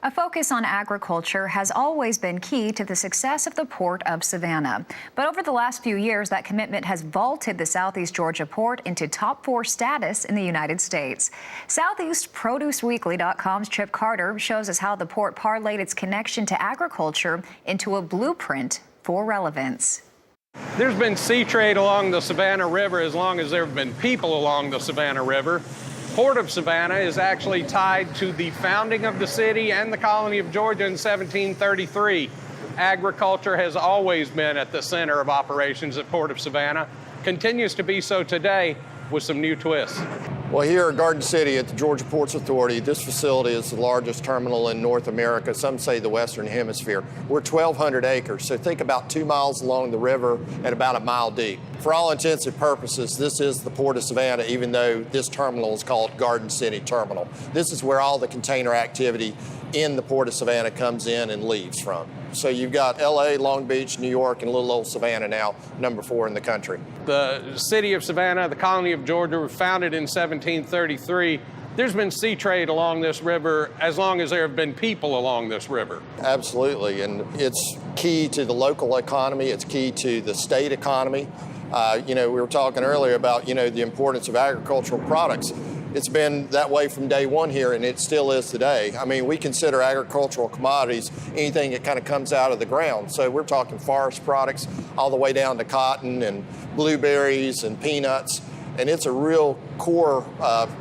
A focus on agriculture has always been key to the success of the Port of Savannah. But over the last few years, that commitment has vaulted the Southeast Georgia port into top 4 status in the United States. SoutheastProduceWeekly.com's Chip Carter shows us how the port parlayed its connection to agriculture into a blueprint for relevance. There's been sea trade along the Savannah River as long as there have been people along the Savannah River. Port of Savannah is actually tied to the founding of the city and the colony of Georgia in 1733. Agriculture has always been at the center of operations at Port of Savannah, continues to be so today with some new twists. Well, here at Garden City at the Georgia Ports Authority, this facility is the largest terminal in North America, some say the Western Hemisphere. We're 1,200 acres, so think about 2 miles along the river and about a mile deep. For all intents and purposes, this is the Port of Savannah, even though this terminal is called Garden City Terminal. This is where all the container activity in the Port of Savannah comes in and leaves from. So you've got LA, Long Beach, New York, and little old Savannah now, number 4 in the country. The city of Savannah, the colony of Georgia, were founded in 1733. There's been sea trade along this river as long as there have been people along this river. Absolutely, and it's key to the local economy, it's key to the state economy. We were talking earlier about, the importance of agricultural products. It's been that way from day one here, and it still is today. I mean, we consider agricultural commodities anything that kind of comes out of the ground. So we're talking forest products all the way down to cotton and blueberries and peanuts. And it's a real core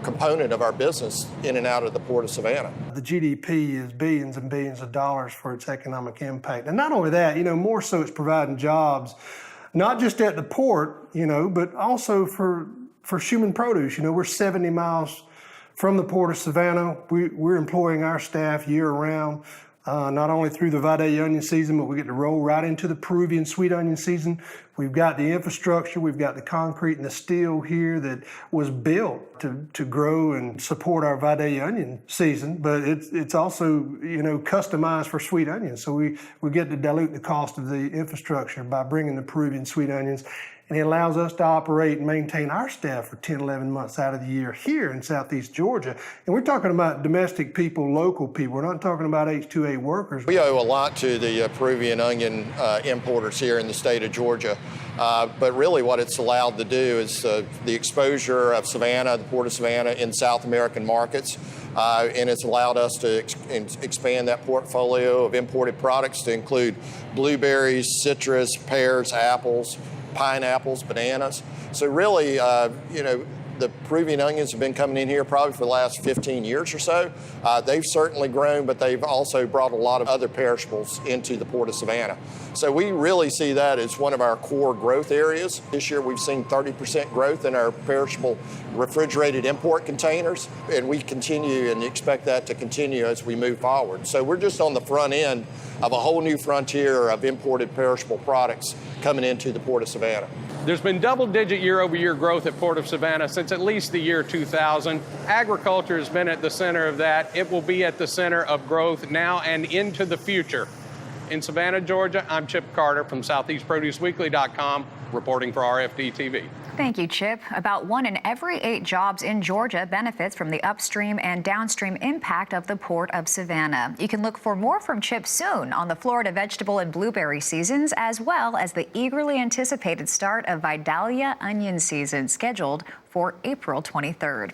component of our business in and out of the Port of Savannah. The GDP is billions and billions of dollars for its economic impact. And not only that, more so it's providing jobs, not just at the port, but also for human produce. We're 70 miles from the Port of Savannah. We're employing our staff year-round, not only through the Vidalia onion season, but we get to roll right into the Peruvian sweet onion season. We've got the infrastructure, we've got the concrete and the steel here that was built to grow and support our Vidalia onion season, but it's also, customized for sweet onions. So we get to dilute the cost of the infrastructure by bringing the Peruvian sweet onions. And it allows us to operate and maintain our staff for 10, 11 months out of the year here in Southeast Georgia. And we're talking about domestic people, local people. We're not talking about H-2A workers. We owe a lot to the Peruvian onion importers here in the state of Georgia. But really what it's allowed to do is the exposure of Savannah, the Port of Savannah, in South American markets. And it's allowed us to expand that portfolio of imported products to include blueberries, citrus, pears, apples, pineapples, bananas. So really, the Peruvian onions have been coming in here probably for the last 15 years or so. They've certainly grown, but they've also brought a lot of other perishables into the Port of Savannah. So we really see that as one of our core growth areas. This year we've seen 30% growth in our perishable refrigerated import containers, and we continue and expect that to continue as we move forward. So we're just on the front end of a whole new frontier of imported perishable products coming into the Port of Savannah. There's been double-digit year-over-year growth at Port of Savannah since at least the year 2000. Agriculture has been at the center of that. It will be at the center of growth now and into the future. In Savannah, Georgia, I'm Chip Carter from SoutheastProduceWeekly.com, reporting for RFD-TV. Thank you, Chip. About 1 in every 8 jobs in Georgia benefits from the upstream and downstream impact of the Port of Savannah. You can look for more from Chip soon on the Florida vegetable and blueberry seasons, as well as the eagerly anticipated start of Vidalia onion season, scheduled for April 23rd.